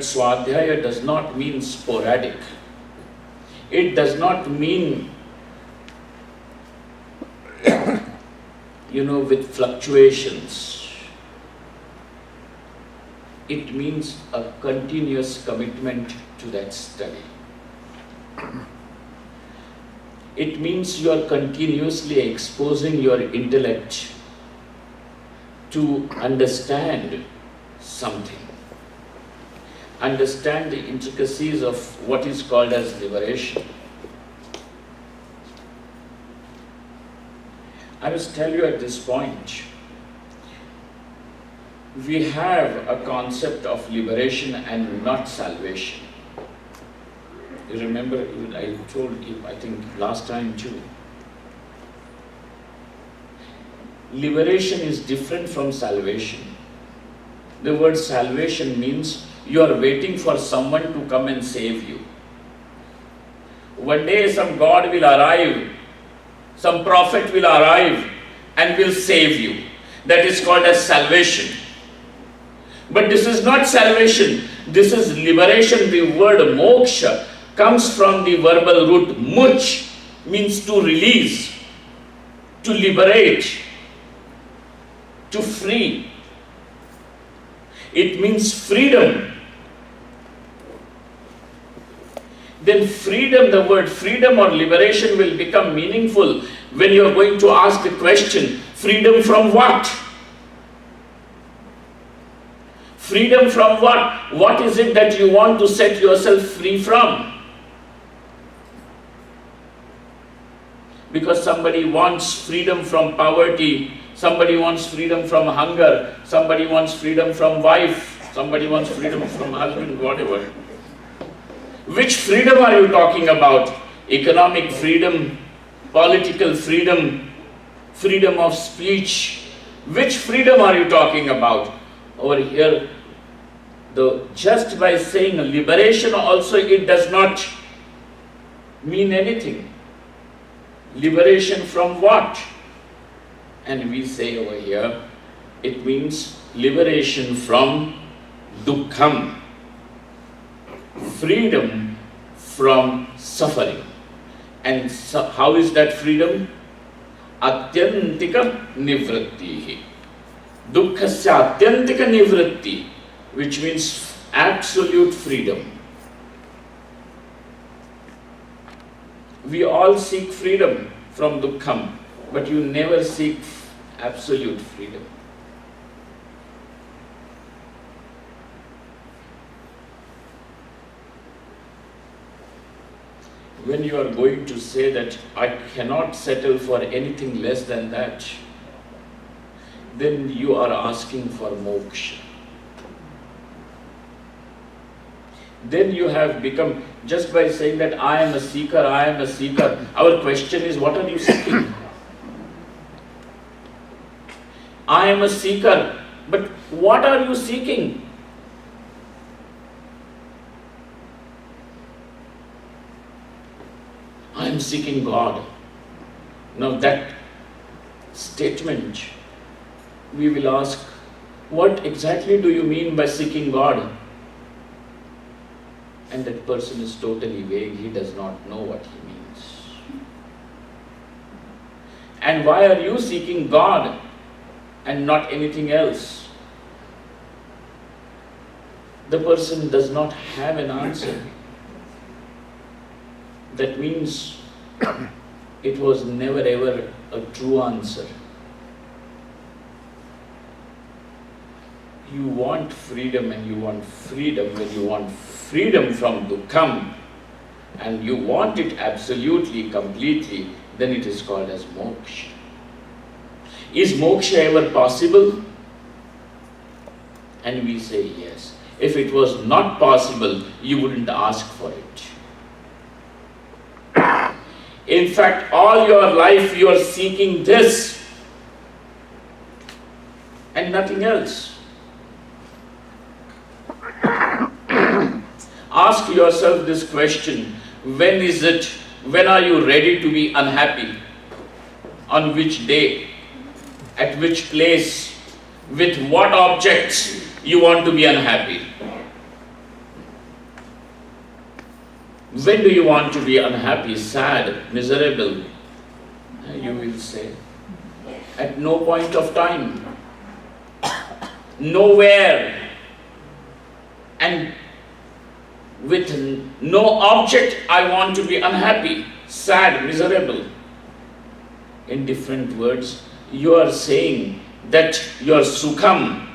Swadhyaya does not mean sporadic. It does not mean, with fluctuations. It means a continuous commitment to that study. It means you are continuously exposing your intellect to understand something. Understand the intricacies of what is called as liberation. I must tell you at this point, we have a concept of liberation and not salvation. You remember, I told you, I think last time too. Liberation is different from salvation. The word salvation means you are waiting for someone to come and save you. One day some God will arrive, some prophet will arrive and will save you. That is called as salvation. But this is not salvation, this is liberation. The word moksha comes from the verbal root much, means to release, to liberate, to free. It means freedom. Then freedom, the word freedom or liberation will become meaningful when you are going to ask the question, freedom from what? Freedom from what? What is it that you want to set yourself free from? Because somebody wants freedom from poverty, somebody wants freedom from hunger, somebody wants freedom from wife, somebody wants freedom from husband, whatever. Which freedom are you talking about? Economic freedom, political freedom, freedom of speech. Which freedom are you talking about? Over here, just by saying liberation also, it does not mean anything. Liberation from what? And we say over here, it means liberation from dukkham. Freedom from suffering. And how is that freedom? Atyantika nivrittihi. Dukkhasya atyantika nivritti, which means absolute freedom. We all seek freedom from dukkham, but you never seek absolute freedom. When you are going to say that I cannot settle for anything less than that, then you are asking for moksha. Then you have become, just by saying that I am a seeker, our question is, what are you seeking? I am a seeker, but what are you seeking? I am seeking God. Now that statement, we will ask, what exactly do you mean by seeking God? And that person is totally vague, he does not know what he means. And why are you seeking God and not anything else? The person does not have an answer. That means it was never ever a true answer. You want freedom, and you want freedom when you want freedom from dukkham, and you want it absolutely, completely, then it is called as moksha. Is moksha ever possible? And we say yes. If it was not possible, you wouldn't ask for it. In fact, all your life you are seeking this and nothing else. Ask yourself this question, when are you ready to be unhappy? On which day? At which place? With what objects you want to be unhappy? When do you want to be unhappy, sad, miserable? You will say, at no point of time, nowhere, and with no object I want to be unhappy, sad, miserable. In different words, you are saying that your sukham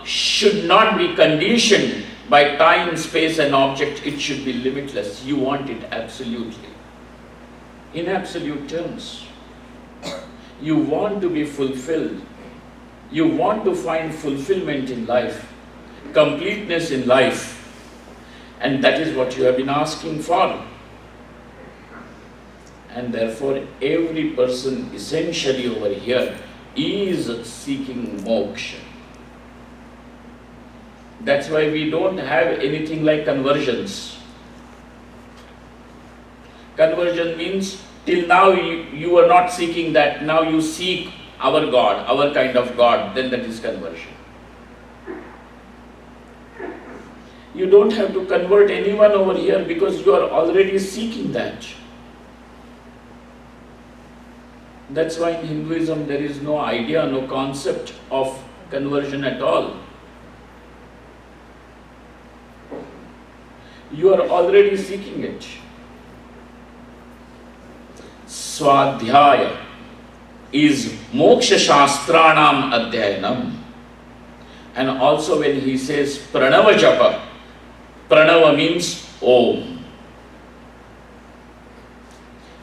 should not be conditioned by time, space and object. It should be limitless. You want it absolutely. In absolute terms. You want to be fulfilled. You want to find fulfillment in life, completeness in life. And that is what you have been asking for. And therefore, every person essentially over here is seeking moksha. That's why we don't have anything like conversions. Conversion means till now you are not seeking that, now you seek our God, our kind of God, then that is conversion. You don't have to convert anyone over here because you are already seeking that. That's why in Hinduism there is no idea, no concept of conversion at all. You are already seeking it. Swadhyaya is moksha shastranam adhyayanam. And also when he says pranava japa, pranava means Om.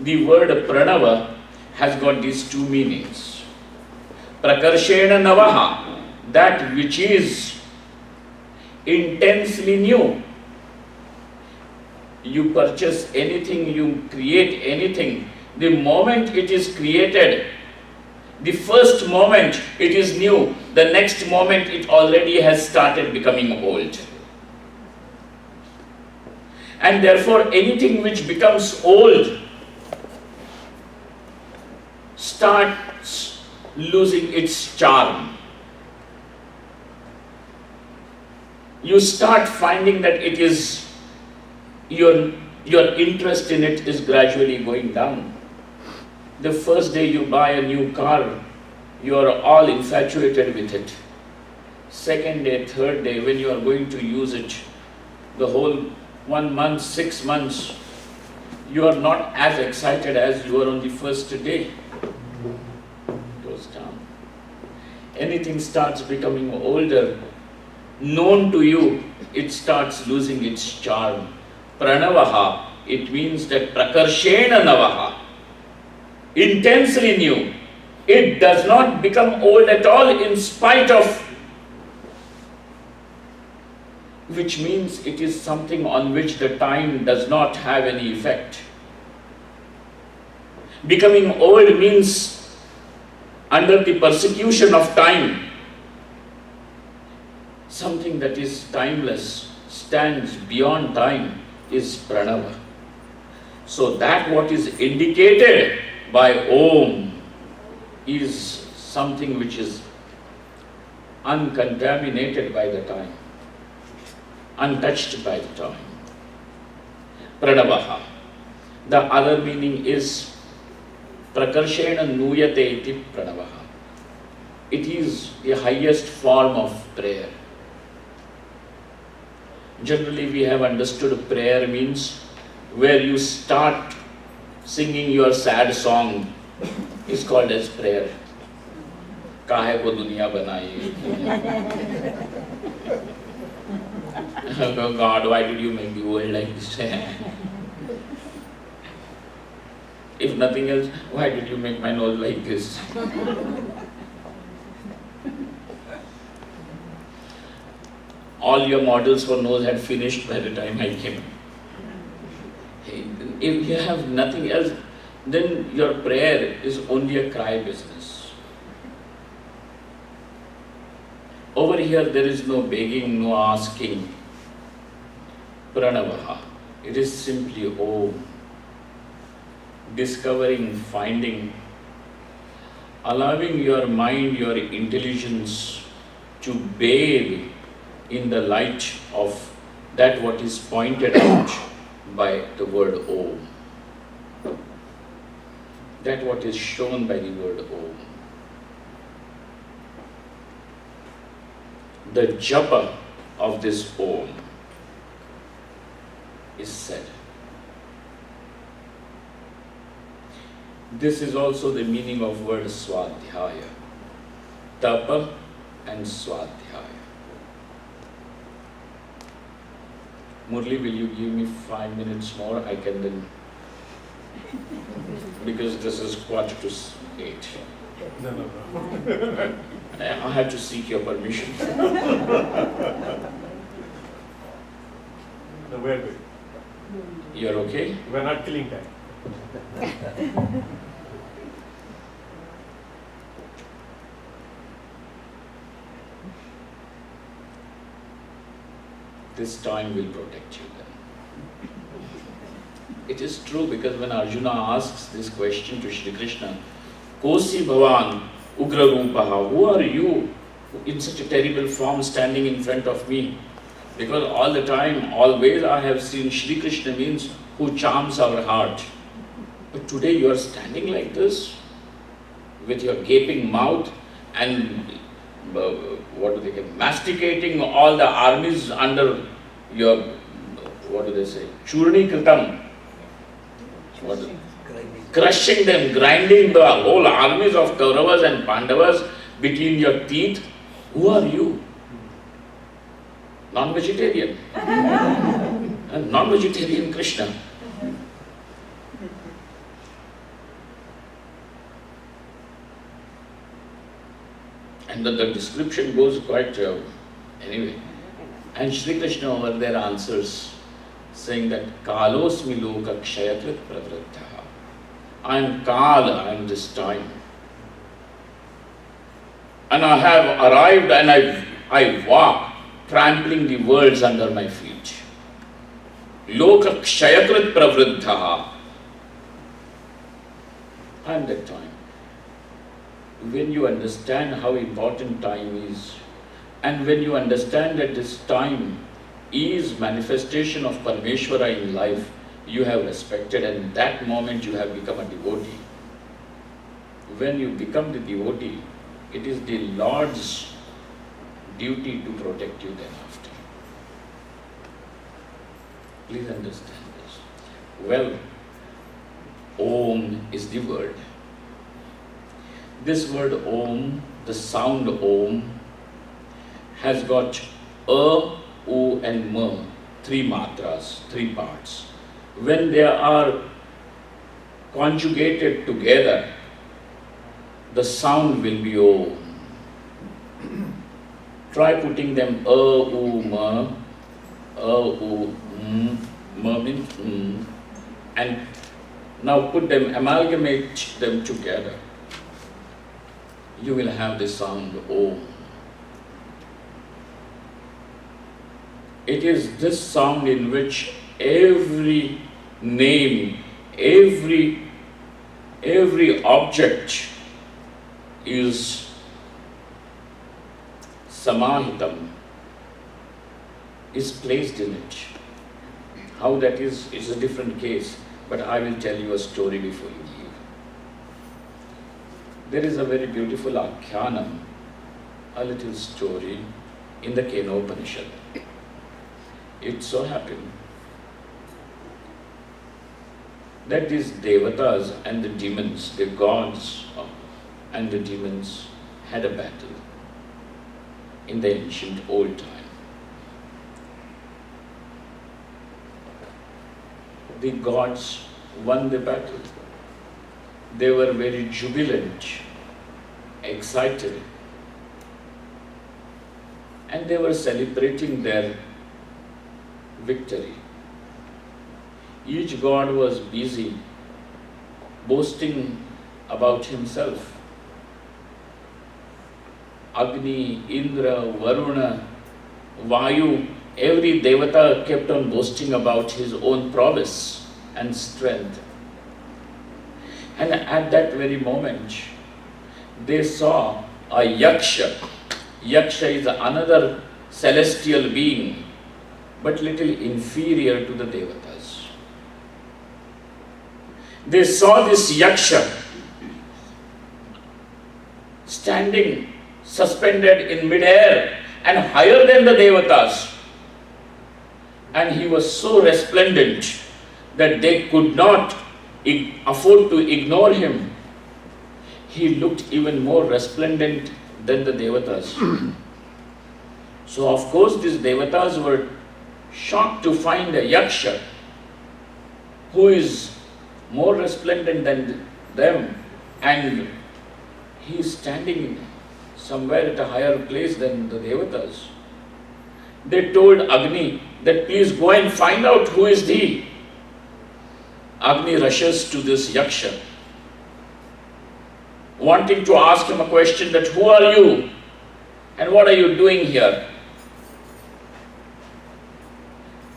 The word pranava has got these two meanings. Prakarshena navaha, that which is intensely new. You purchase anything, you create anything, the moment it is created, the first moment it is new, the next moment it already has started becoming old. And therefore anything which becomes old starts losing its charm. You start finding that it is your interest in it is gradually going down. The first day you buy a new car, you are all infatuated with it. Second day, third day, when you are going to use it, the whole 1 month, 6 months, you are not as excited as you were on the first day. It goes down. Anything starts becoming older, known to you, it starts losing its charm. Pranavaha, it means that prakarshena navaha, intensely new. It does not become old at all in spite of, which means it is something on which the time does not have any effect. Becoming old means under the persecution of time. Something that is timeless, stands beyond time, is pranava. So that what is indicated by Om is something which is uncontaminated by the time, untouched by the time. Pranavaha. The other meaning is prakarshena nuyate iti pranavaha. It is the highest form of prayer. Generally we have understood prayer means where you start singing your sad song is called as prayer. Kahe ko duniya banayi? Oh God, why did you make the world like this? If nothing else, why did you make my nose like this? All your models for nose had finished by the time I came. If you have nothing else, then your prayer is only a cry business. Over here there is no begging, no asking. Pranavaha. It is simply Om. Discovering, finding, allowing your mind, your intelligence to bathe in the light of that what is pointed out by the word Om. That what is shown by the word Om. The japa of this Om is said. This is also the meaning of word Swadhyaya. Tapa and Swadhyaya. Murli, will you give me 5 minutes more? I can then, because this is 7:45. No. I have to seek your permission. No, we're good. You're okay? We're not killing time. This time will protect you then. It is true, because when Arjuna asks this question to Shri Krishna, Kosi Bhavan Ugra Rupaha, who are you in such a terrible form standing in front of me? Because all the time, always I have seen Shri Krishna means who charms our heart. But today you are standing like this, with your gaping mouth and masticating all the armies under your, Churni Kritam. Crushing them, grinding the whole armies of Kauravas and Pandavas between your teeth. Who are you? Non-vegetarian. And non-vegetarian Krishna. And the description goes quite, anyway. And Shri Krishna over there answers, saying that Kalosmi loka kshayakrit pravrittha. I am Kal, I am this time. And I have arrived and I walk, trampling the worlds under my feet. Loka kshayakrit pravrittha. I am that time. When you understand how important time is, and when you understand that this time is manifestation of Parameshwara in life, you have respected, and that moment you have become a devotee. When you become the devotee, it is the Lord's duty to protect you then after. Please understand this. Well, Om is the word. This word Om, the sound Om, has got A, U and M, 3 matras, 3 parts. When they are conjugated together, the sound will be Om. Try putting them A, U, M, A, U, M, M means M, and now put them, amalgamate them together. You will have the sound Om. It is this sound in which every name, every object is samahitam, is placed in it. How that is a different case, but I will tell you a story before you leave. There is a very beautiful akyanam, a little story in the Kenopanishad. It so happened that these devatas and the demons, the gods and the demons, had a battle in the ancient old time. The gods won the battle. They were very jubilant, excited, and they were celebrating their victory. Each god was busy boasting about himself. Agni, Indra, Varuna, Vayu, every devata kept on boasting about his own prowess and strength. And at that very moment, they saw a yaksha. Yaksha is another celestial being but little inferior to the Devatas. They saw this Yaksha standing suspended in mid-air and higher than the Devatas. And he was so resplendent that they could not afford to ignore him. He looked even more resplendent than the Devatas. So of course these Devatas were shocked to find a Yaksha who is more resplendent than them, and he is standing somewhere at a higher place than the Devatas. They told Agni that please go and find out who is he. Agni rushes to this Yaksha, wanting to ask him a question that who are you and what are you doing here?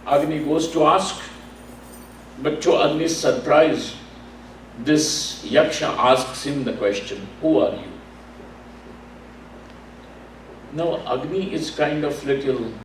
Agni goes to ask, but to Agni's surprise, this Yaksha asks him the question, who are you? Now Agni is kind of little